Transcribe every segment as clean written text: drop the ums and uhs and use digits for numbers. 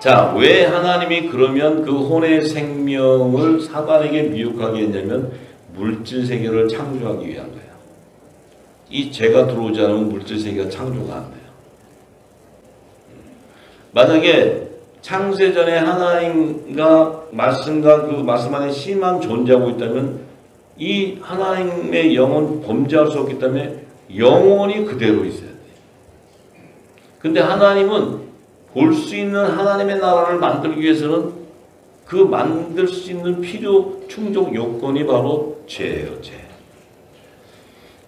자, 왜 하나님이 그러면 그 혼의 생명을 사단에게 미혹하게 했냐면 물질 세계를 창조하기 위한 거예요. 이 죄가 들어오지 않으면 물질 세계가 창조가 안 돼요. 만약에 창세전에 하나님과 말씀과 그 말씀 안에 신만 존재하고 있다면 이 하나님의 영은 범죄할 수 없기 때문에 영원히 그대로 있어야 돼요. 근데 하나님은 볼 수 있는 하나님의 나라를 만들기 위해서는 그 만들 수 있는 필요 충족 요건이 바로 죄예요.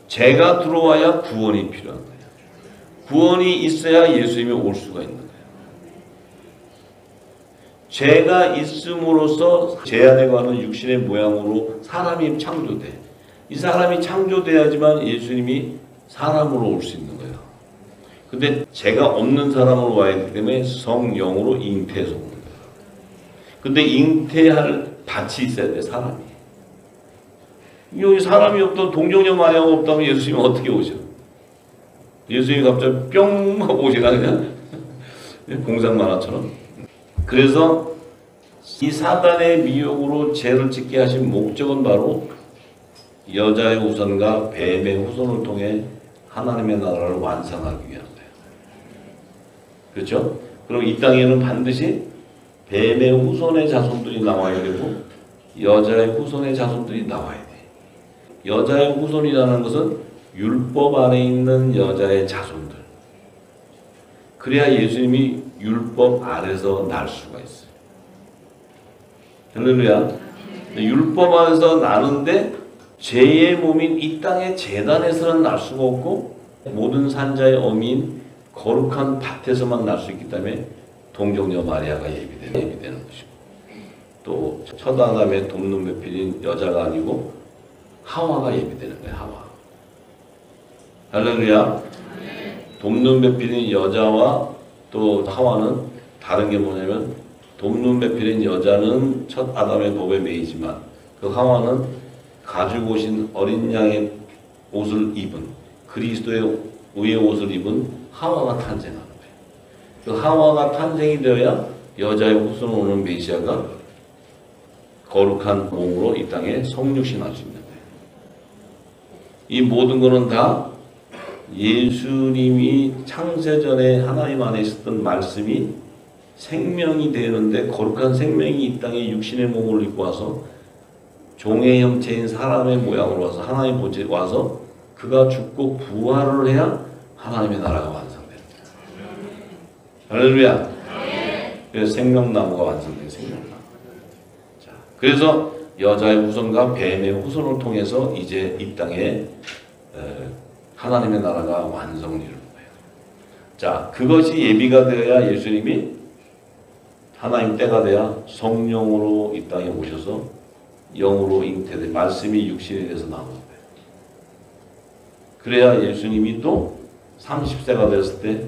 죄가 들어와야 구원이 필요한 거예요. 구원이 있어야 예수님이 올 수가 있는 거예요. 죄가 있음으로써 죄 안에 관한 육신의 모양으로 사람이 창조돼. 이 사람이 창조돼야지만 예수님이 사람으로 올 수 있는 거예요. 근데 죄가 없는 사람으로 와야 되기 때문에 성령으로 잉태해서 오는 거예요. 근데 잉태할 밭이 있어야 돼, 사람이. 여기 사람이 없던 동정녀 마리아가 없다면 예수님이 어떻게 오셔? 예수님이 갑자기 뿅 하고 오시나 그냥? 공상 만화처럼. 그래서 이 사단의 미혹으로 죄를 짓게 하신 목적은 바로 여자의 후손과 뱀의 후손을 통해 하나님의 나라를 완성하기 위한 거예요. 그렇죠? 그리고 이 땅에는 반드시 뱀의 후손의 자손들이 나와야 되고 여자의 후손의 자손들이 나와야 돼. 여자의 후손이라는 것은 율법 안에 있는 여자의 자손들. 그래야 예수님이 율법 아래서 날 수가 있어요. 할렐루야. 율법 안에서 나는데 죄의 몸인 이 땅의 제단에서는 날 수가 없고 모든 산자의 어미인 거룩한 밭에서만 날 수 있기 때문에 동정녀 마리아가 예비되는 것이고 또 첫 아담의 돕는 배필인 여자가 아니고 하와가 예비되는 거예요. 하와. 할렐루야. 돕는 배필인 여자와 또 하와는 다른 게 뭐냐면 돕는 배필인 여자는 첫 아담의 법에 매이지만 그 하와는 가지고 오신 어린 양의 옷을 입은 그리스도의 의의 옷을 입은 하와가 탄생하는 거예요. 그 하와가 탄생이 되어야 여자의 후손으로 오는 메시아가 거룩한 몸으로 이 땅에 성육신할 수 있는 거예요. 이 모든 것은 다 예수님이 창세전에 하나님 안에 있었던 말씀이 생명이 되는데 거룩한 생명이 이 땅에 육신의 몸을 입고 와서 종의 형체인 사람의 모양으로 와서 하나님 보좌에 와서 그가 죽고 부활을 해야 하나님의 나라가 완성됩니다. 할렐루야. 그래서 생명나무가 완성돼요. 생명나무. 자, 그래서 여자의 후손과 뱀의 후손을 통해서 이제 이 땅에 하나님의 나라가 완성을 이루는 거예요. 자, 그것이 예비가 되어야 예수님이 하나님 때가 돼야 성령으로 이 땅에 오셔서 영으로 잉태돼 말씀이 육신이 돼서 나오는 거예요. 그래야 예수님이 또 30세가 됐을 때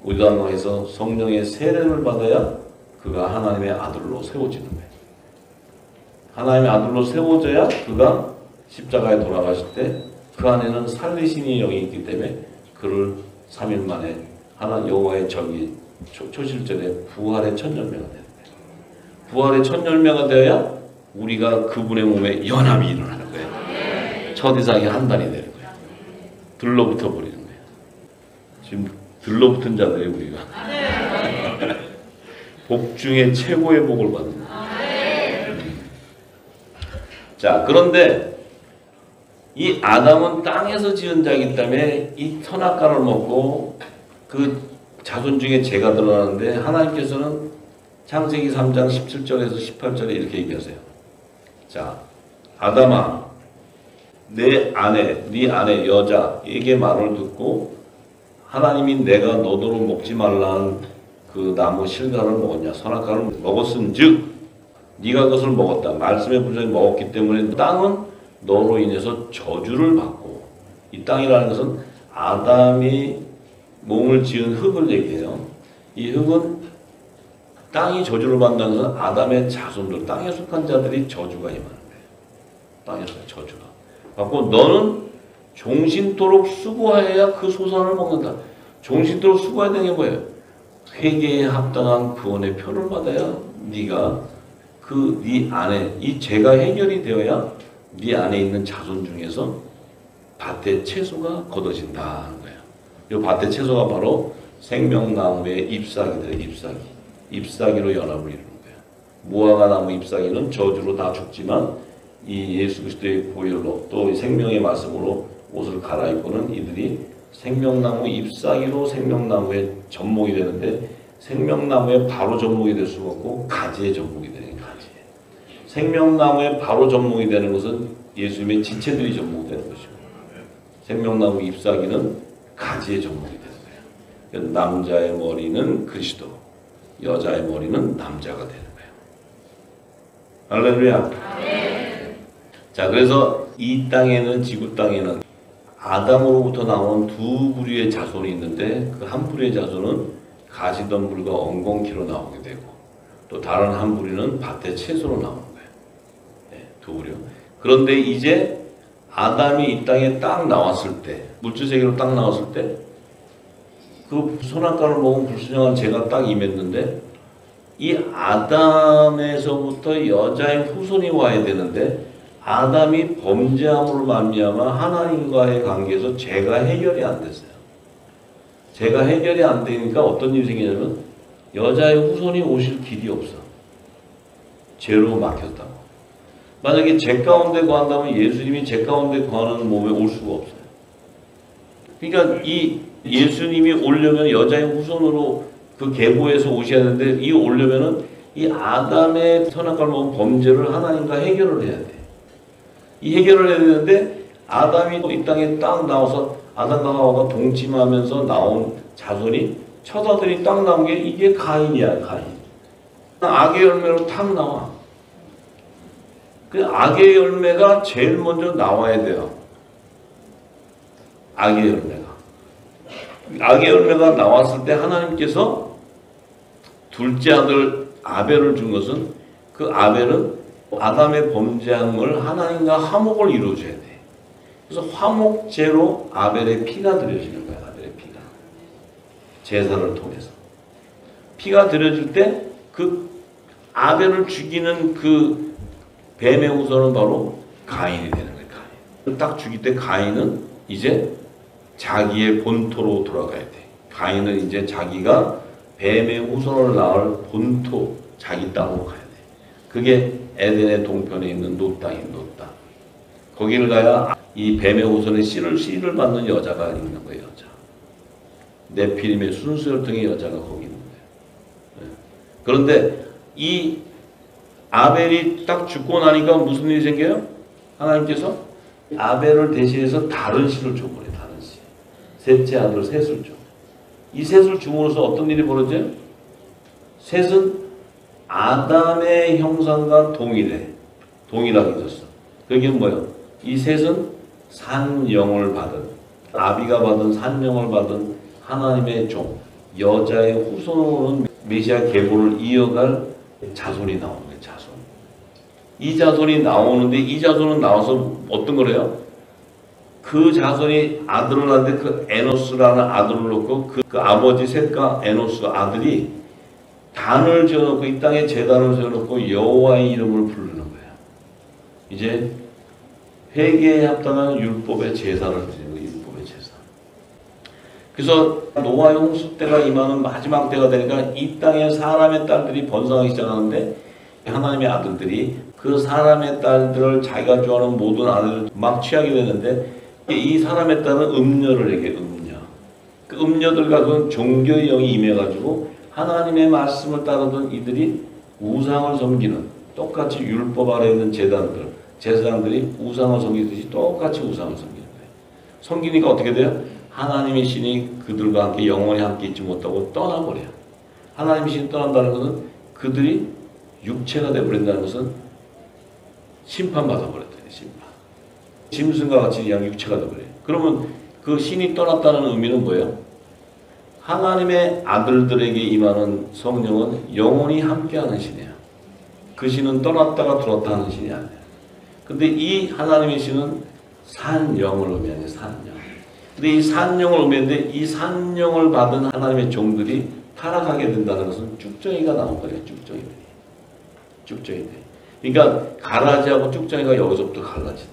우리당에서 성령의 세례를 받아야 그가 하나님의 아들로 세워지는 거예요. 하나님의 아들로 세워져야 그가 십자가에 돌아가실 때 그 안에는 살리심의 영이 있기 때문에 그를 3일 만에 하나님 여호와의 적이 초실절에 부활의 첫 열매가 되는 거예요. 부활의 첫 열매가 되어야 우리가 그분의 몸에 연합이 일어나는 거예요. 첫 이상이 한 단이 되는 거예요. 들러붙어 버리는 거예요. 지금 들러붙은 자들이 우리가 복 중에 최고의 복을 받는 거예요. 자, 그런데 이 아담은 땅에서 지은 자이기 때문에 이 선악과를 먹고 그 자손 중에 죄가 드러나는데 하나님께서는 창세기 3장 17절에서 18절에 이렇게 얘기하세요. 자, 아담아, 네 아내 여자에게 말을 듣고 하나님이 내가 너더러 먹지 말라는 그 나무 실과를 먹었냐? 선악과를 먹었은즉 네가 그것을 먹었다. 말씀의 분량이 먹었기 때문에 땅은 너로 인해서 저주를 받고, 이 땅이라는 것은 아담이 몸을 지은 흙을 얘기해요. 이 흙은 땅이 저주를 받는다는 것은 아담의 자손들, 땅에 속한 자들이 저주가 임하는 거예요. 땅에 속한 저주가. 받고 너는 종신토록 수고하여야 그 소산을 먹는다. 종신토록 수고해야 되는 게 뭐예요? 회개에 합당한 구원의 표를 받아야 네가 네 안에 이 죄가 해결이 되어야 네 안에 있는 자손 중에서 밭의 채소가 거둬진다 하는 거예요. 이 밭의 채소가 바로 생명나무의 잎사귀들의 잎사귀. 잎사귀로 연합을 이루는 거예요. 무화과 나무 잎사귀는 저주로 다 죽지만 이 예수 그리스도의 보혈로 또 생명의 말씀으로 옷을 갈아입고는 이들이 생명나무 잎사귀로 생명나무의 접목이 되는데 생명나무의 바로 접목이 될 수가 없고 가지의 접목이 되는 가지. 생명나무의 바로 접목이 되는 것은 예수님의 지체들이 접목되는 것이고 생명나무 잎사귀는 가지의 접목이 되는 거예요. 남자의 머리는 그리스도, 여자의 머리는 남자가 되는 거예요. 할렐루야. 자, 그래서 이 땅에는 지구 땅에는 아담으로부터 나온 두 부류의 자손이 있는데 그 한 부류의 자손은 가시덤불과 엉겅퀴로 나오게 되고 또 다른 한 부류는 밭의 채소로 나오는 거예요. 네, 두 부류. 그런데 이제 아담이 이 땅에 딱 나왔을 때, 물질세계로 딱 나왔을 때 그 선악과를 먹은 불순종한 죄가 딱 임했는데 이 아담에서부터 여자의 후손이 와야 되는데 아담이 범죄함으로 말미암아 하나님과의 관계에서 죄가 해결이 안 됐어요. 죄가 해결이 안 되니까 어떤 일이 생기냐면 여자의 후손이 오실 길이 없어. 죄로 막혔다고. 만약에 죄 가운데 거한다면 예수님이 죄 가운데 거하는 몸에 올 수가 없어요. 그러니까 이 예수님이 오려면 여자의 후손으로 그 계보에서 오셔야 하는데 이 오려면은 이 아담의 선악과를 먹은 범죄를 하나님과 해결을 해야 돼. 이 해결을 해야 되는데 아담이 이 땅에 딱 나와서 아담과 하와가 동침하면서 나온 자손이 첫 아들이 딱 나온 게 이게 가인이야. 가인. 악의 열매로 탁 나와. 그 악의 열매가 제일 먼저 나와야 돼요. 악의 열매가. 악의 열매가 나왔을 때 하나님께서 둘째 아들 아벨을 준 것은 그 아벨은 아담의 범죄함을 하나님과 화목을 이루어줘야 돼. 그래서 화목제로 아벨의 피가 드려지는 거야. 아벨의 피가. 제사를 통해서. 피가 드려질 때 그 아벨을 죽이는 그 뱀의 후손은 바로 가인이 되는 거예요. 가인. 딱 죽일 때 가인은 이제 자기의 본토로 돌아가야 돼. 가인은 이제 자기가 뱀의 후손을 낳을 본토, 자기 땅으로 가야 돼. 그게 에덴의 동편에 있는 노 땅인 노 땅. 거기를 가야 이 뱀의 후손의 씨를 받는 여자가 있는 거예요. 여자. 네피림의 순수혈통의 여자가 거기 있는 거예요. 네. 그런데 이 아벨이 딱 죽고 나니까 무슨 일이 생겨요? 하나님께서 아벨을 대신해서 다른 씨를 줘버려요. 다른 씨. 셋째 아들 셋을 줘. 이 셋을 줌으로써 어떤 일이 벌어져요? 셋은 아담의 형상과 동일하게 졌어. 그게 뭐예요? 이 셋은 산영을 받은, 아비가 받은 산영을 받은 하나님의 종, 여자의 후손으로는 메시아 계보를 이어갈 자손이 나오는 거예요. 자손. 이 자손이 나오는데 이 자손은 나와서 어떤 거래요? 그 자손이 아들을 낳는데 그 에노스라는 아들을 놓고 그 아버지 셋과 에노스 아들이 단을 지어놓고 이 땅에 제단을 지어놓고 여호와의 이름을 부르는 거예요. 이제 회개에 합당한 율법의 제사를 드리는 거예요. 율법의 제사. 그래서 노아의 홍수 때가 임하는 마지막 때가 되니까 이 땅에 사람의 딸들이 번성하기 시작하는데 하나님의 아들들이 그 사람의 딸들을 자기가 좋아하는 모든 아들을 막 취하게 되는데 이 사람의 딸은 음녀를 얘기해. 음녀. 그 음녀들과 그 종교의 영이 임해가지고 하나님의 말씀을 따르던 이들이 우상을 섬기는, 똑같이 율법 아래 있는 제사장들이 우상을 섬기듯이 똑같이 우상을 섬기는 거예요. 섬기니까 어떻게 돼요? 하나님의 신이 그들과 함께 영원히 함께 있지 못하고 떠나버려요. 하나님의 신이 떠난다는 것은 그들이 육체가 되어버린다는 것은 심판받아버렸다. 심판. 짐승과 같이 그냥 육체가 되어버려요. 그러면 그 신이 떠났다는 의미는 뭐예요? 하나님의 아들들에게 임하는 성령은 영원히 함께하는 신이에요. 그 신은 떠났다가 들어왔다 하는 신이 아니에요. 근데 이 하나님의 신은 산영을 의미하는 산영. 근데 이 산영을 의미하는데 이 산영을 받은 하나님의 종들이 타락하게 된다는 것은 쭉정이가 나온 거예요. 쭉정이들이. 그러니까 가라지하고 쭉정이가 여기서부터 갈라지는 거예요.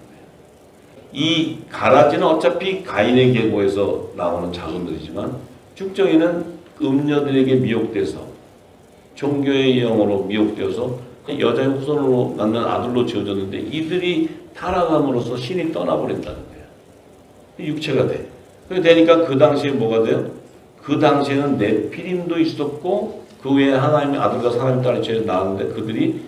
이 가라지는 어차피 가인의 계보에서 나오는 자손들이지만 쭉정이는 음녀들에게 미혹돼서 종교의 영으로 미혹되어서 여자의 후손으로 낳는 아들로 지어졌는데 이들이 타락함으로써 신이 떠나버린다는 거예요. 육체가 돼. 그렇게 되니까 그 당시에 뭐가 돼요? 그 당시에는 네피림도 있었고 그 외에 하나님의 아들과 사람의 딸이 나왔는데 그들이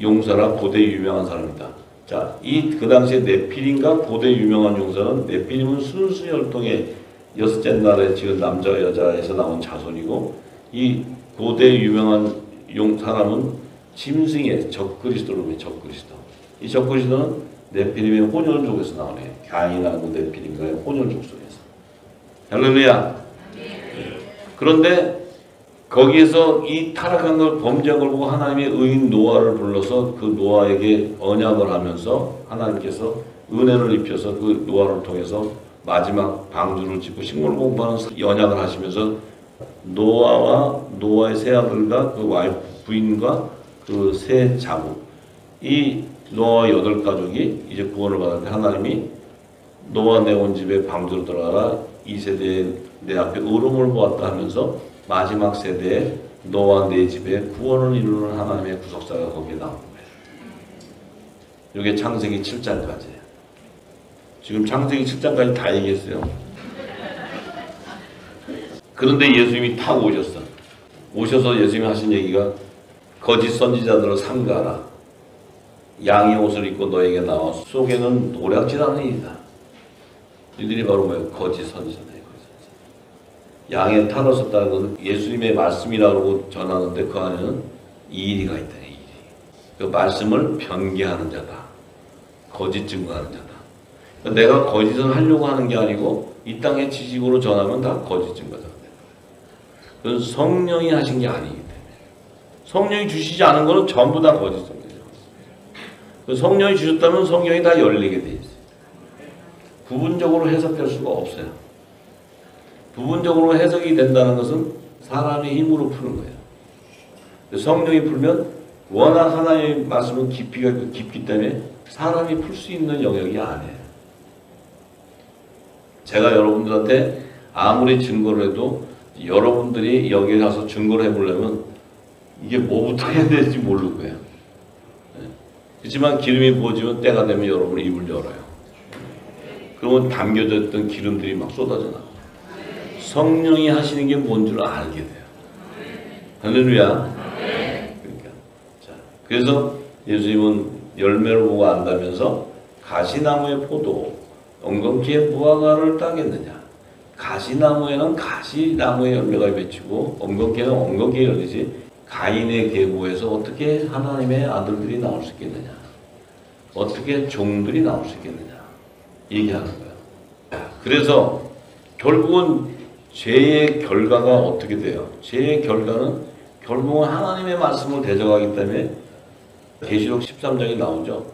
용사라 고대 유명한 사람이다. 자, 그 당시에 네피림과 고대 유명한 용사는 네피림은 순수 혈통의 여섯째 날에 지은 남자 여자에서 나온 자손이고 이 고대 유명한 사람은 짐승의 적그리스도로 해 적그리스도. 이 적그리스도는 네피림의 혼혈족에서 나오네. 가인하고 네피림과의 혼혈족 속에서. 할렐루야. 그런데 거기에서 이 타락한 걸 범죄한 걸 보고 하나님의 의인 노아를 불러서 그 노아에게 언약을 하면서 하나님께서 은혜를 입혀서 그 노아를 통해서 마지막 방주를 짓고 식물 공부하는 언약을 하시면서 노아와 노아의 세 아들과 그 와이프 부인과 그 세 자부 이 노아 8가족이 이제 구원을 받을 때 하나님이 노아 내 온 집에 방주로 들어가라. 이 세대에 내 앞에 의로움을 보았다 하면서 마지막 세대에 노아 내 집에 구원을 이루는 하나님의 구속사가 거기에 나오는 거예요. 이게 창세기 7장까지예요. 지금 창세기 7장까지 다 얘기했어요. 그런데 예수님이 타고 오셨어. 오셔서 예수님이 하신 얘기가 거짓 선지자들을 삼가라. 양의 옷을 입고 너에게 나와 속에는 노략질하는 이다. 이들이 바로 뭐예요? 거짓 선지자다. 양에 탈을 썼다는 것은 예수님의 말씀이라고 전하는데 그 안에는 이의가 있다. 이의. 그 말씀을 변개하는 자다. 거짓 증거하는 자다. 그러니까 내가 거짓을 하려고 하는 게 아니고 이 땅의 지식으로 전하면 다 거짓 증거다. 그건 성령이 하신 게 아니기 때문에. 성령이 주시지 않은 것은 전부 다 거짓 증거죠. 성령이 주셨다면 성령이 다 열리게 돼 있어요. 부분적으로 해석될 수가 없어요. 부분적으로 해석이 된다는 것은 사람의 힘으로 푸는 거예요. 성령이 풀면 워낙 하나님의 말씀은 깊이가 깊기 때문에 사람이 풀 수 있는 영역이 아니에요. 제가 여러분들한테 아무리 증거를 해도 여러분들이 여기에 가서 증거를 해보려면 이게 뭐부터 해야 될지 모를 거예요. 그렇지만 기름이 부어지면 때가 되면 여러분의 입을 열어요. 그러면 담겨져 있던 기름들이 막 쏟아져 나와요. 성령이 하시는 게 뭔 줄 알게 돼요. 할렐루야. 그러니까. 자, 그래서 예수님은 열매를 보고 안다면서 가시나무의 포도, 엉겅퀴의 무화과를 따겠느냐. 가시나무에는 가시나무의 열매가 맺히고 엉겅퀴는 엉겅퀴의 열매지 가인의 계보에서 어떻게 하나님의 아들들이 나올 수 있겠느냐. 어떻게 종들이 나올 수 있겠느냐. 얘기하는 거예요. 그래서 결국은 죄의 결과가 어떻게 돼요? 죄의 결과는 결국은 하나님의 말씀을 대적하기 때문에 계시록 13장에 나오죠.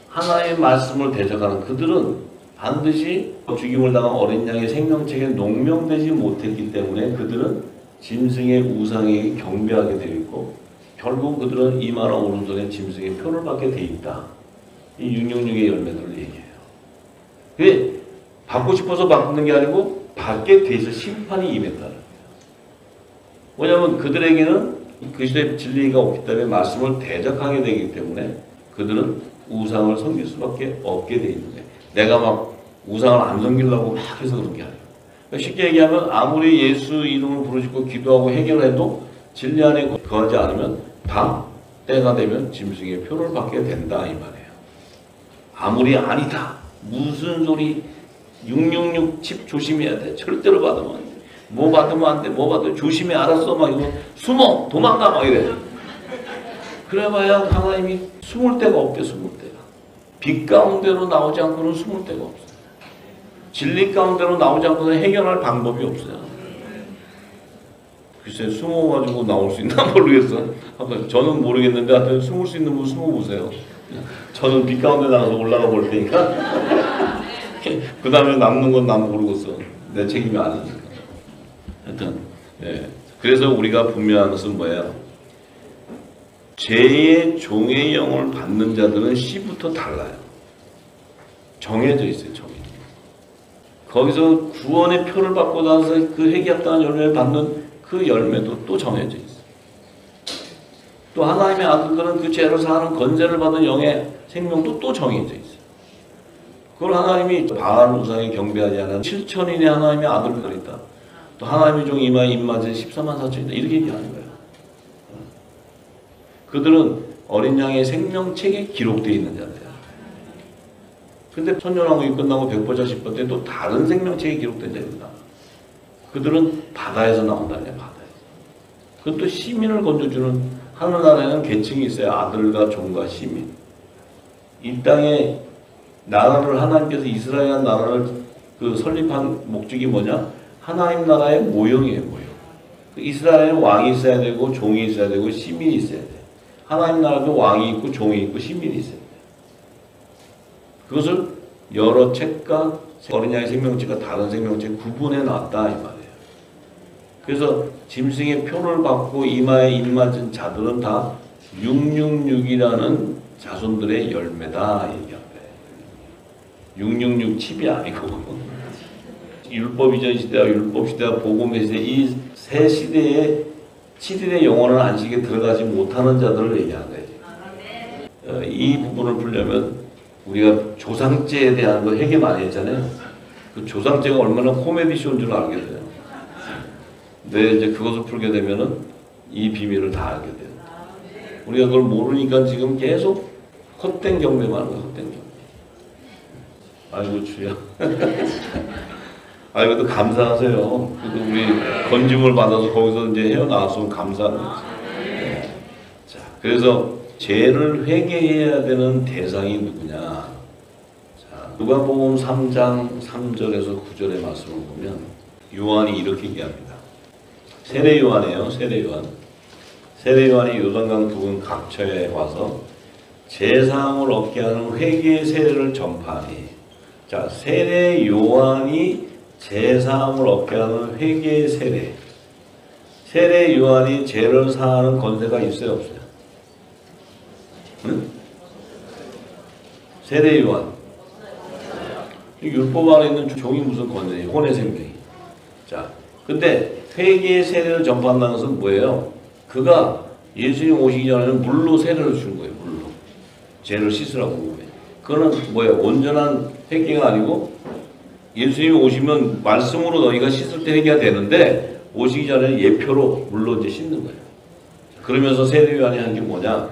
하나님의 말씀을 대적하는 그들은 반드시 죽임을 당한 어린 양의 생명책에 농명되지 못했기 때문에 그들은 짐승의 우상에게 경배하게 되어 있고 결국 그들은 이마나 오른손에 짐승의 표를 받게 되어 있다. 이 666의 열매들을 얘기해요. 그게 받고 싶어서 받는 게 아니고 받게 돼 있어 심판이 임했다는 거예요. 왜냐하면 그들에게는 그리스도의 진리가 없기 때문에 말씀을 대적하게 되기 때문에 그들은 우상을 섬길 수밖에 없게 돼 있는 거예요. 내가 막 우상을 안 섬기려고 막 해서 그런 게 아니에요. 그러니까 쉽게 얘기하면 아무리 예수 이름을 부르짖고 기도하고 해결해도 진리 안에 거하지 않으면 다 때가 되면 짐승의 표를 받게 된다 이 말이에요. 아무리 아니다. 무슨 소리 666 칩 조심해야 돼. 절대로 받으면 안 돼. 뭐 받으면 안 돼. 뭐 받으면 조심해. 알았어. 막 이거 숨어. 도망가. 막 이래. 그래봐야 하나님이 숨을 데가 없대. 숨을 데가. 빛 가운데로 나오지 않고는 숨을 데가 없어요. 진리 가운데로 나오지 않고는 해결할 방법이 없어요. 글쎄 숨어가지고 나올 수 있나 모르겠어. 저는 모르겠는데 하여튼 숨을 수 있는 분 숨어보세요. 저는 빛 가운데 나가서 올라가 볼 테니까 그 다음에 남는 건 남 모르겠어. 내 책임이 아니니까. 하여튼 네. 그래서 우리가 분명한 것은 뭐예요? 죄의 종의 영을 받는 자들은 씨부터 달라요. 정해져 있어요. 정해져. 거기서 구원의 표를 받고 나서 그 회개합당한 열매를 받는 그 열매도 또 정해져 있어요. 또 하나님의 아들들은 그 죄를 사하는 건재를 받은 영의 생명도 또 정해져 있어요. 그걸 하나님이 바알 우상에 경배하지 않은 7천인의 하나님의 아들들이 있다. 또 하나님의 종 이마에 입맞은 14만 4천이다. 이렇게 얘기하는 거예요. 그들은 어린 양의 생명책에 기록되어 있는 자들이야. 근데 천년왕국이 끝나고 백보자식 때 또 다른 생명책에 기록된 자입니다. 그들은 바다에서 나온다네. 바다에서. 그건 또 시민을 건져주는, 하늘나라에는 계층이 있어요. 아들과 종과 시민. 이 땅에 나라를 하나님께서 이스라엘 나라를 그 설립한 목적이 뭐냐? 하나님 나라의 모형이에요. 모형. 이스라엘은 왕이 있어야 되고 종이 있어야 되고 시민이 있어야 돼. 하나님 나라도 왕이 있고 종이 있고 시민이 있어야 돼. 그것을 여러 책과 어린 양의 생명책과 다른 생명책 구분해 놨다 이 말이에요. 그래서 짐승의 표를 받고 이마에 입맞은 자들은 다 666이라는 자손들의 열매다 얘기합니다. 666 칩이 아니고 율법 이전 시대와 율법 시대와 복음의 시대 이 세 시대에 7일의 영원한 안식에 들어가지 못하는 자들을 얘기하는 거예요. 이 부분을 풀려면 우리가 조상제에 대한 거 얘기 많이 했잖아요. 그 조상제가 얼마나 코미디 쇼인 줄 알게 돼요. 근데 이제 그것을 풀게 되면은 이 비밀을 다 알게 돼요. 우리가 그걸 모르니까 지금 계속 헛된 경배만 하는 거야. 헛된 경배. 아이고 주야. 아이고 또 감사하세요. 그래도 우리 건짐을 받아서 거기서 이제 헤어나왔으면 감사하는 거지. 자, 그래서 죄를 회개해야 되는 대상이 누구냐? 자, 누가복음 3장 3절에서 9절의 말씀을 보면 요한이 이렇게 얘기합니다. 세례 요한이에요. 세례 요한. 세례 요한이 요단강 부근 각처에 와서 제사함을 얻게 하는 회개의 세례를 전파하니. 자, 세례 요한이 제사함을 얻게 하는 회개의 세례. 세례 요한이 죄를 사하는 권세가 있어요, 없어요? 응? 세례 요한. 율법 안에 있는 종이 무슨 권세예요? 혼의 생명이. 자, 근데 회개의 세례를 전파한다는 것은 뭐예요? 그가 예수님 오시기 전에는 물로 세례를 준 거예요. 물로. 죄를 씻으라고. 그거는 뭐예요? 온전한 회개가 아니고 예수님이 오시면 말씀으로 너희가 씻을 때 회개가 되는데 오시기 전에 예표로 물로 이제 씻는 거예요. 그러면서 세례 요한이 한 게 뭐냐?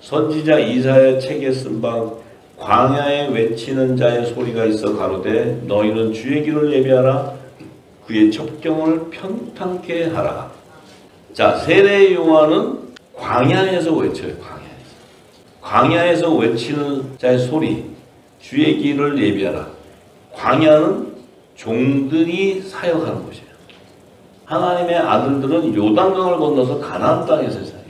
선지자 이사야 책에 쓴 바 광야에 외치는 자의 소리가 있어 가로되 너희는 주의 길을 예비하라 그의 첩경을 평탄케 하라. 자, 세례 요한은 광야에서 외쳐요. 광야에서 외치는 자의 소리, 주의 길을 예비하라. 광야는 종들이 사역하는 곳이에요. 하나님의 아들들은 요단강을 건너서 가나안 땅에서 살아요.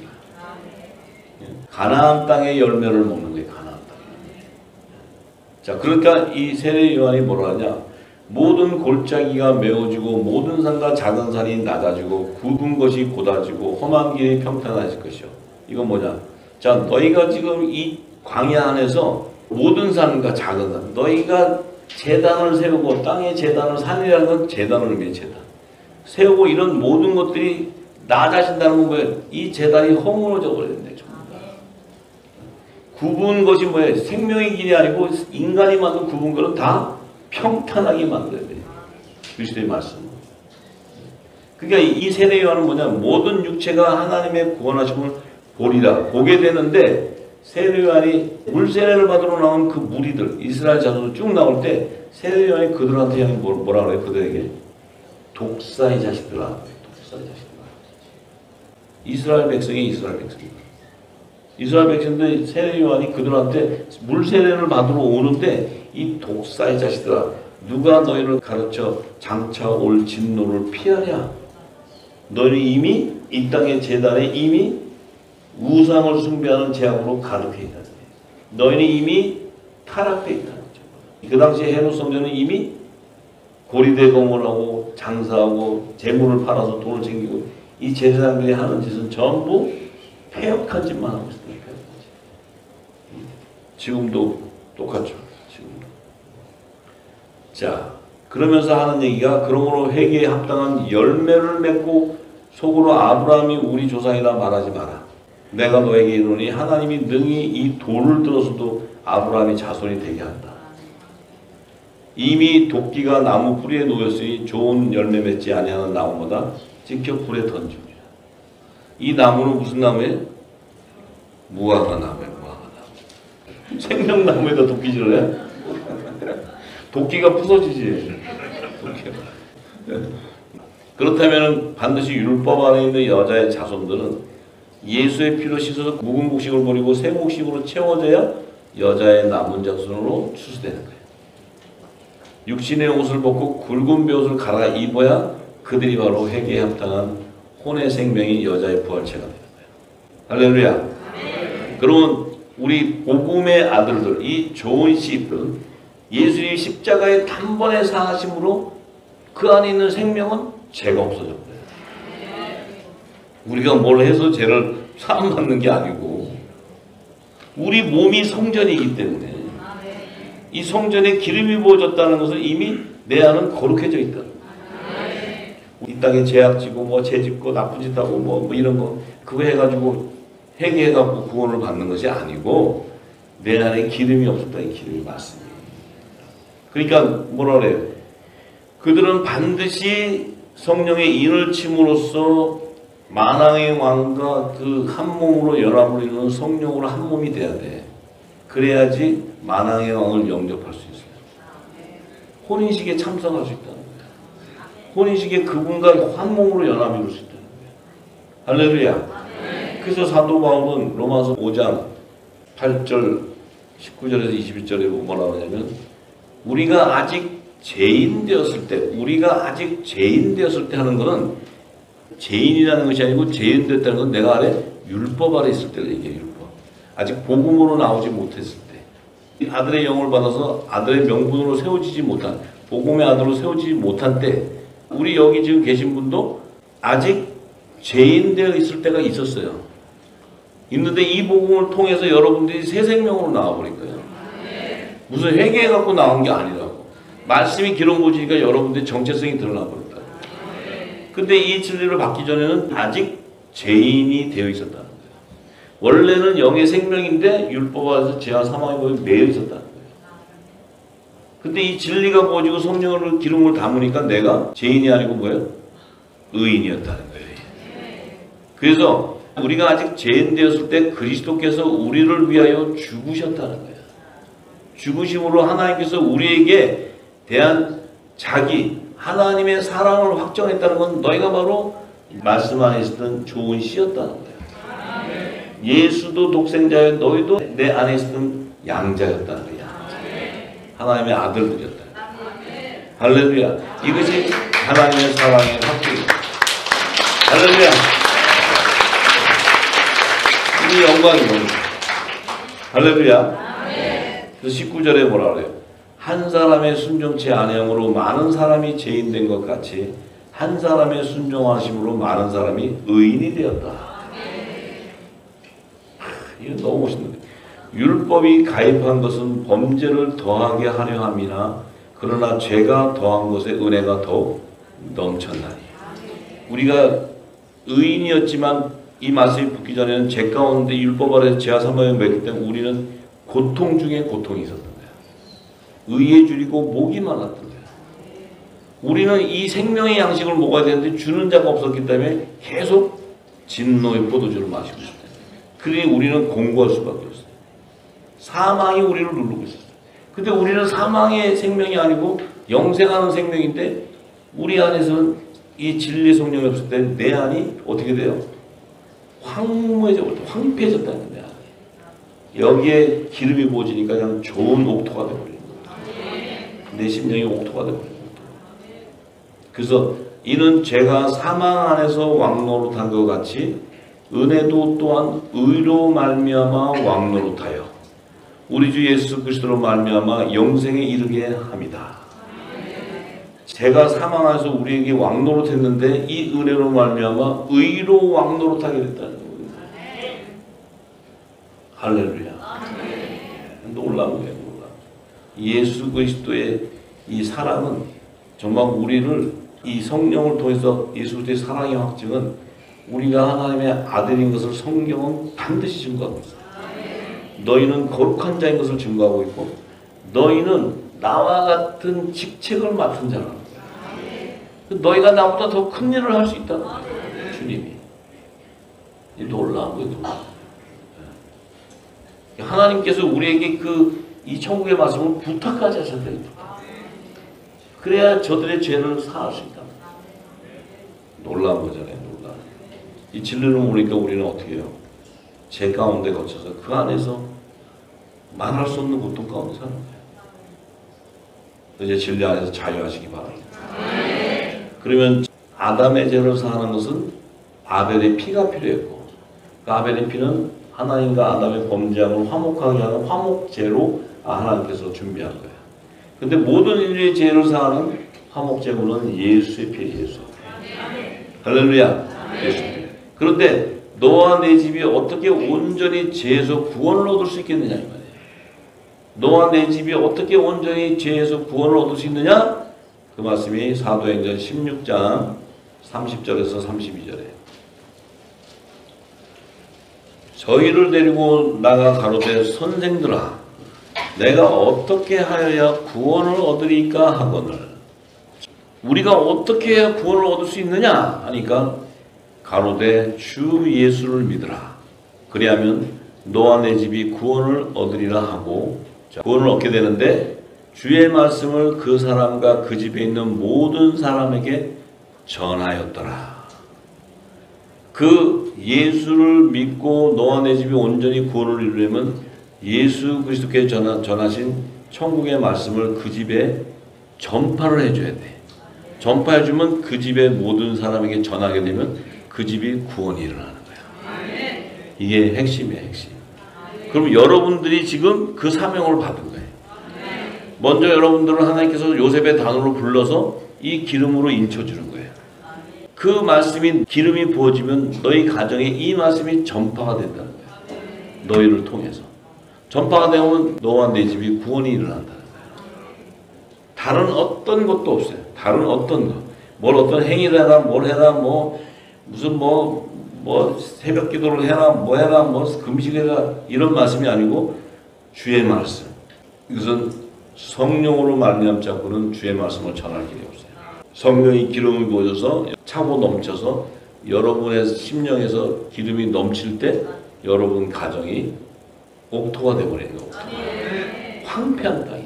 가나안 땅의 열매를 먹는 거예요. 가나안 땅에. 자, 그러니까 이 세례 요한이 뭐라 하냐? 모든 골짜기가 메워지고 모든 산과 작은 산이 낮아지고 굵은 것이 곧아지고 험한 길이 평탄해질 것이요. 이건 뭐냐? 자, 너희가 지금 이 광야 안에서 모든 산과 작은 산, 너희가 제단을 세우고 땅에 제단을 산이라는 건 제단을 의미해 제단. 세우고 이런 모든 것들이 낮아진다는 건 뭐예요? 이 제단이 허물어져 버렸는데 굽은 것이 뭐예요? 생명의 길이 아니고 인간이 만든 굽은 것은 다 평탄하게 만들어야 돼요. 그리스도의 말씀. 그러니까 이 세례 요한은 뭐냐? 모든 육체가 하나님의 구원하심을 보리라. 보게 되는데 세례 요한이 물 세례를 받으러 나온 그 무리들 이스라엘 자손으로 쭉 나올 때 세례 요한이 그들한테 뭐라 그래요? 그들에게 독사의 자식들아. 독사의 자식들아. 이스라엘 백성이 이스라엘 백성이다. 이스라엘 백성들 세례 요한이 그들한테 물 세례를 받으러 오는데 이 독사의 자식들아 누가 너희를 가르쳐 장차 올 진노를 피하냐? 너희는 이미 이 땅의 제단에 이미 우상을 숭배하는 제약으로 가득해 있다. 너희는 이미 타락해 있다는 거죠. 그 당시에 헤롯 성전은 이미 고리대공을 하고 장사하고 재물을 팔아서 돈을 챙기고 이 제사장들이 하는 짓은 전부 패역한 짓만 하고 있어요. 패역한 짓. 지금도 똑같죠. 지금도. 자, 그러면서 하는 얘기가 그러므로 회개에 합당한 열매를 맺고 속으로 아브라함이 우리 조상이라 말하지 마라. 내가 너에게 이르노니 하나님이 능히 이 돌을 들어서도 아브라함이 자손이 되게 한다. 이미 도끼가 나무 뿌리에 놓였으니 좋은 열매 맺지 아니하는 나무보다 찍혀 불에 던지리라. 이 나무는 무슨 나무예요? 무화과 나무예요. 무화과 나무. 생명나무에다 도끼질을 해? 도끼가 부서지지. 도끼가. 그렇다면 반드시 율법 안에 있는 여자의 자손들은 예수의 피로 씻어서 묵은 곡식을 버리고 새 곡식으로 채워져야 여자의 남은 자손으로 추수되는 거예요. 육신의 옷을 벗고 굵은 벼옷을 갈아 입어야 그들이 바로 회개에 합당한 혼의 생명이 여자의 부활체가 되는 거예요. 할렐루야. 그러면 우리 복음의 아들들, 이 좋은 씨들은 예수님이 십자가의 단번에 사하심으로 그 안에 있는 생명은 죄가 없어졌어요. 우리가 뭘 해서 죄를 사함받는 게 아니고 우리 몸이 성전이기 때문에 이 성전에 기름이 부어졌다는 것은 이미 내 안은 거룩해져 있다. 이 땅에 죄악지고 뭐 죄짓고 나쁜 짓 하고 뭐 이런 거 그거 해가지고 회개해갖고 구원을 받는 것이 아니고 내 안에 기름이 없었다. 이 기름이 맞습니다. 그러니까 뭐라 그래요? 그들은 반드시 성령의 인을 침으로써 만왕의 왕과 그 한 몸으로 연합을 이루는 성령으로 한 몸이 돼야 돼. 그래야지 만왕의 왕을 영접할 수 있어요. 혼인식에 참석할 수 있다는 거예요. 혼인식에 그분과 한 몸으로 연합을 이룰 수 있다는 거예요. 할렐루야. 그래서 사도 바울은 로마서 5장 8절 19절에서 21절에 뭐라고 하냐면 우리가 아직 죄인 되었을 때 하는 것은 죄인이라는 것이 아니고 죄인 됐다는 건 내가 아래 율법 아래 있을 때를 얘기해요. 율법. 아직 복음으로 나오지 못했을 때. 아들의 영을 받아서 아들의 명분으로 세워지지 못한 복음의 아들로 세워지지 못한 때 우리 여기 지금 계신 분도 아직 죄인 되어 있을 때가 있었어요. 있는데 이 복음을 통해서 여러분들이 새 생명으로 나와버린 거예요. 무슨 회개해갖고 나온 게 아니라고. 말씀이 기록모지니까 여러분들의 정체성이 드러나버렸다. 근데 이 진리를 받기 전에는 아직 죄인이 되어 있었다는 거예요. 원래는 영의 생명인데 율법 안에서 죄와 사망에 매여 있었다는 거예요. 근데 이 진리가 부어지고 성령을 기름을 담으니까 내가 죄인이 아니고 뭐예요? 의인이었다는 거예요. 그래서 우리가 아직 죄인 되었을 때 그리스도께서 우리를 위하여 죽으셨다는 거예요. 죽으심으로 하나님께서 우리에게 대한 자기 하나님의 사랑을 확정했다는 건 너희가 바로 말씀 안에 있었던 좋은 씨였다는 거예요. 예수도 독생자여 너희도 내 안에 있었던 양자였다는 거예요. 하나님의 아들들이었다. 할렐루야. 이것이 하나님의 사랑의 확정입니다. 할렐루야. 이 영광이 뭡니까? 할렐루야. 그래서 19절에 뭐라 그래요? 한 사람의 순종치 아니함으로 많은 사람이 죄인 된 것 같이 한 사람의 순종하심으로 많은 사람이 의인이 되었다. 이거 너무 멋있는데. 율법이 가입한 것은 범죄를 더하게 하려 함이나 그러나 죄가 더한 것에 은혜가 더욱 넘쳤나니. 우리가 의인이었지만 이 말씀이 붙기 전에는 죄 가운데 율법 아래서 죄와 사망에 매였기 때문에 우리는 고통 중에 고통이 있었던 거예요. 의에 줄이고 목이 말랐던 거예요. 우리는 이 생명의 양식을 먹어야 되는데 주는 자가 없었기 때문에 계속 진노의 포도주를 마시고 있었어요. 그러니 우리는 공고할 수밖에 없어요. 사망이 우리를 누르고 있었어요. 근데 우리는 사망의 생명이 아니고 영생하는 생명인데 우리 안에서는 이 진리의 성령이 없을 때 내 안이 어떻게 돼요? 황폐해졌다는 거예요. 여기에 기름이 부어지니까 그냥 좋은 옥토가 되어버리는 거예요. 내 심령이 옥토가 되어버리는 거예요. 그래서 이는 죄가 사망 안에서 왕노릇한 것 같이 은혜도 또한 의로 말미암아 왕노릇하여 우리 주 예수 그리스도로 말미암아 영생에 이르게 합니다. 죄가 사망해서 우리에게 왕노릇했는데 이 은혜로 말미암아 의로 왕노릇하게 됐다는 거예요. 할렐루야. 놀라운 거예요. 예수 그리스도의 이 사랑은 정말 우리를 이 성령을 통해서 예수 그리스도의 사랑의 확증은 우리가 하나님의 아들인 것을 성경은 반드시 증거하고 있어요. 너희는 거룩한 자인 것을 증거하고 있고 너희는 나와 같은 직책을 맡은 자라는 거예요. 너희가 나보다 더 큰 일을 할 수 있다는 거예요. 주님이. 이 놀라운 거예요. 하나님께서 우리에게 이 천국의 말씀을 부탁까지 하셨대요. 그래야 저들의 죄를 사할 수 있다. 놀라운 거잖아요. 놀라운. 이 진리를 모르니까 우리는 어떻게 해요? 죄 가운데 거쳐서 그 안에서 말할 수 없는 고통 가운데 사는 거예요. 이제 진리 안에서 자유하시기 바랍니다. 그러면 아담의 죄를 사하는 것은 아벨의 피가 필요했고 그 아벨의 피는 하나님과 아담의 범죄함을 화목하게 하는 화목제로 하나님께서 준비한 거예요. 근데 모든 인류의 죄를 사하는 화목제물은 예수의 피예요. 예수. 할렐루야. 예수. 그런데 너와 내 집이 어떻게 온전히 죄에서 구원을 얻을 수 있겠느냐 이 말이에요. 너와 내 집이 어떻게 온전히 죄에서 구원을 얻을 수 있느냐? 그 말씀이 사도행전 16장 30절에서 32절에 저희를 데리고 나가 가로되 선생들아 내가 어떻게 하여야 구원을 얻으리까 하거늘 우리가 어떻게 해야 구원을 얻을 수 있느냐 하니까 가로되 주 예수를 믿으라 그리하면 너와 내 집이 구원을 얻으리라 하고 구원을 얻게 되는데 주의 말씀을 그 사람과 그 집에 있는 모든 사람에게 전하였더라. 그 예수를 믿고 너와 내 집이 온전히 구원을 이루려면 예수 그리스도께서 전하신 천국의 말씀을 그 집에 전파를 해줘야 돼. 전파해주면 그 집의 모든 사람에게 전하게 되면 그 집이 구원이 일어나는 거야. 이게 핵심이에요. 핵심. 그럼 여러분들이 지금 그 사명을 받은 거예요. 먼저 여러분들은 하나님께서 요셉의 단으로 불러서 이 기름으로 인쳐주는 거예요. 그 말씀이 기름이 부어지면 너희 가정에 이 말씀이 전파가 된다는 거예요. 너희를 통해서. 전파가 되면 너와 내 집이 구원이 일어난다는 거예요. 다른 어떤 것도 없어요. 다른 어떤 것. 뭘 어떤 행위를 해라, 뭘 해라, 무슨 새벽 기도를 해라, 뭐 해라, 금식해라, 이런 말씀이 아니고 주의 말씀. 이것은 성령으로 말미암지 않고는 주의 말씀을 전할 길이 없어요. 성령이 기름을 부어져서 차고 넘쳐서 여러분의 심령에서 기름이 넘칠 때 여러분 가정이 옥토가 되어버리는 거예요. 옥토가. 황폐한 땅이.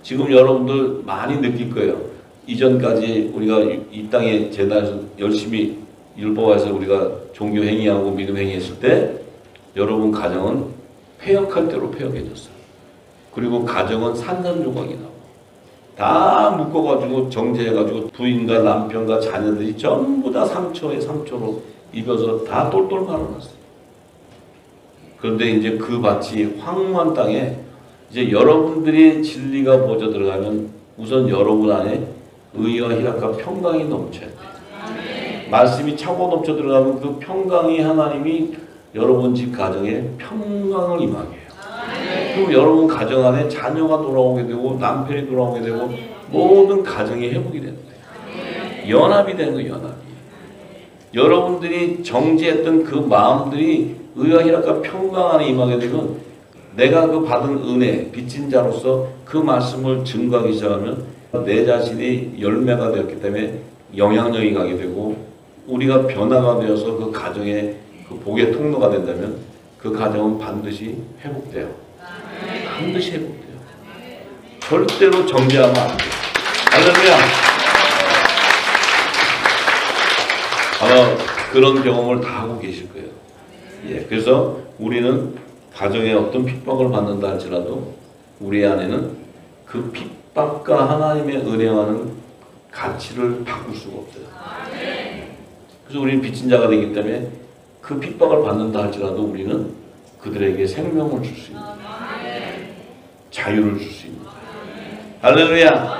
지금 여러분들 많이 느낄 거예요. 이전까지 우리가 이 땅에 제단에서 열심히 율법화해서 우리가 종교 행위하고 믿음 행위했을 때 여러분 가정은 폐역할 대로 폐역해졌어요. 그리고 가정은 산산조각이 나고 다 묶어가지고 정제해가지고 부인과 남편과 자녀들이 전부 다 상처에 상처로 입어서 다 똘똘 말아놨어요. 그런데 이제 그 밭이 황무한 땅에 이제 여러분들이 진리가 보져 들어가면 우선 여러분 안에 의와 희락과 평강이 넘쳐야 돼요. 말씀이 차고 넘쳐 들어가면 그 평강이 하나님이 여러분 집 가정에 평강을 임하게 해요. 그럼 여러분 가정 안에 자녀가 돌아오게 되고 남편이 돌아오게 되고 모든 가정이 회복이 되는 거예요. 연합이 되는 거예요. 연합이. 여러분들이 정지했던 그 마음들이 의와 희락과 평강 안에 임하게 되면 내가 그 받은 은혜, 빚진 자로서 그 말씀을 증거하기 시작하면 내 자신이 열매가 되었기 때문에 영향력이 가게 되고 우리가 변화가 되어서 그 가정의 그 복의 통로가 된다면 그 가정은 반드시 회복돼요. 반드시 회복돼요. 절대로 정죄하면 안 돼요. 할렐루야. 아마 그런 경험을 다 하고 계실 거예요. 예, 그래서 우리는 가정에 어떤 핍박을 받는다 할지라도 우리 안에는 그 핍박과 하나님의 은혜와는 가치를 바꿀 수가 없어요. 그래서 우리는 빚진 자가 되기 때문에 그 핍박을 받는다 할지라도 우리는 그들에게 생명을 줄 수 있는 자유를 줄 수 있는 할렐루야.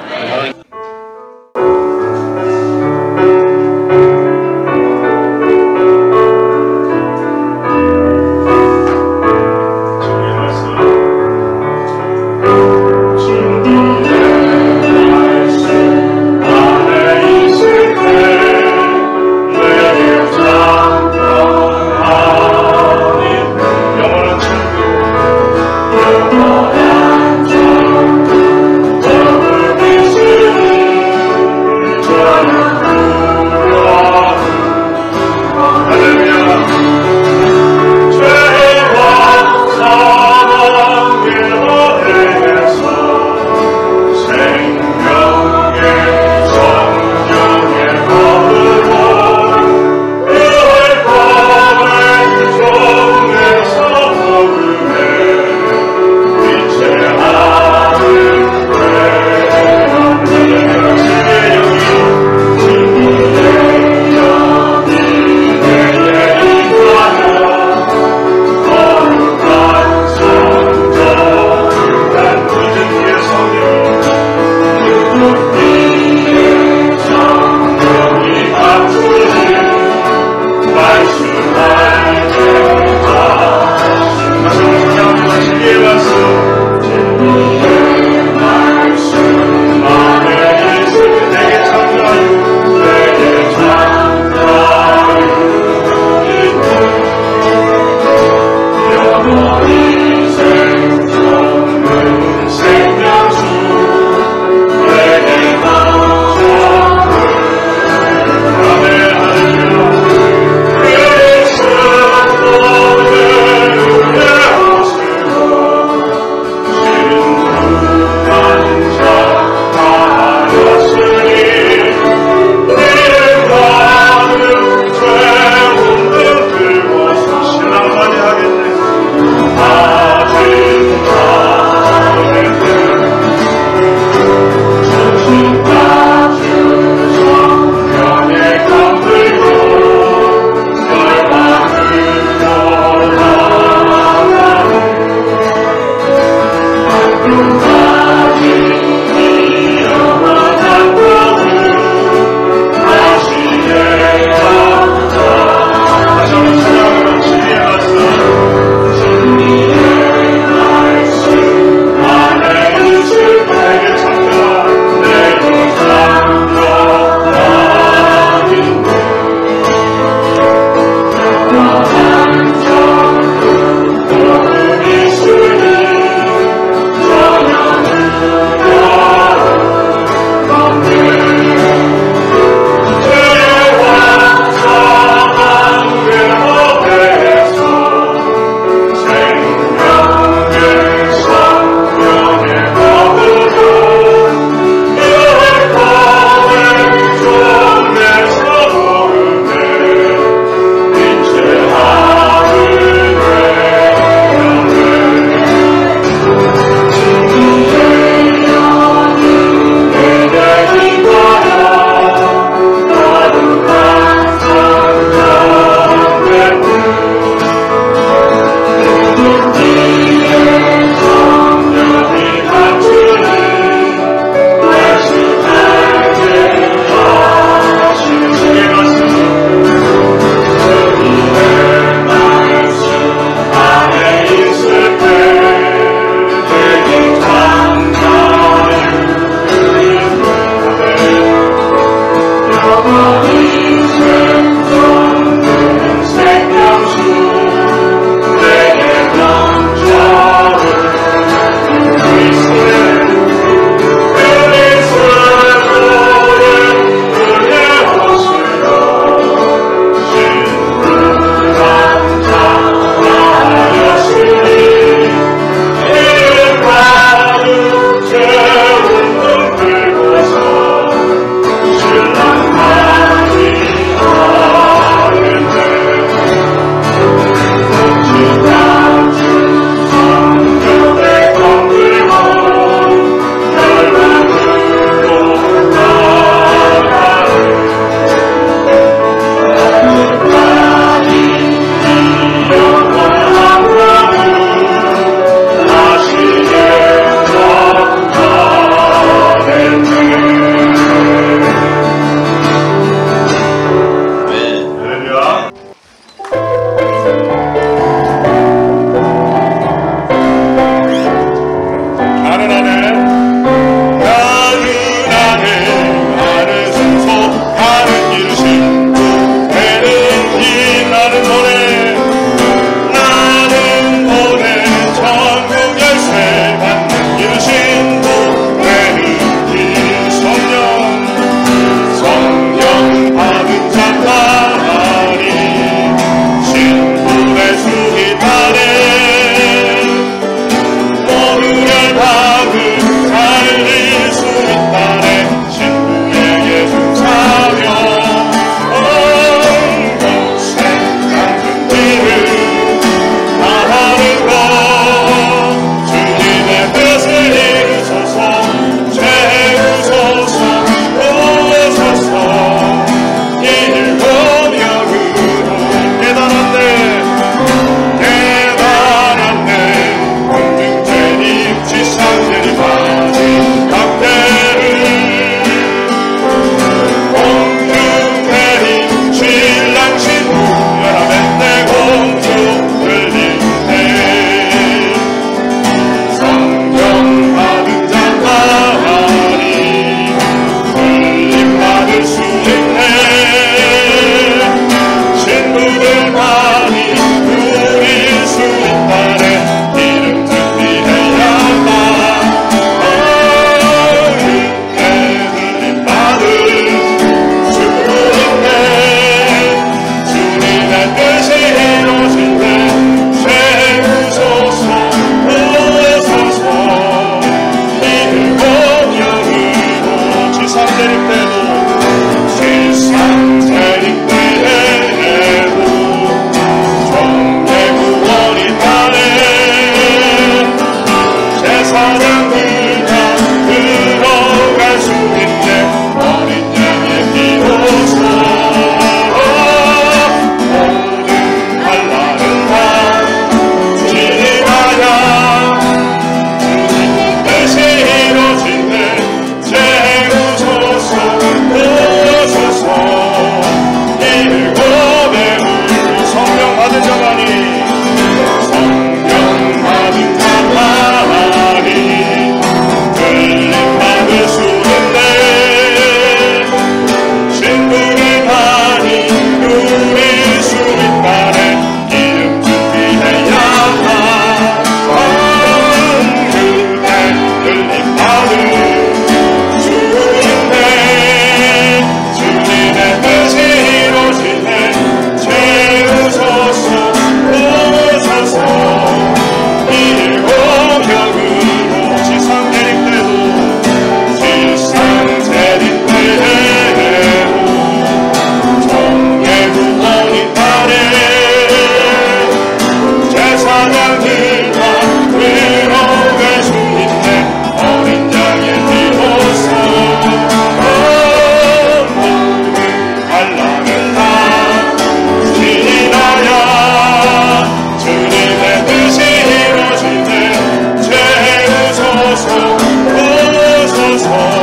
오소서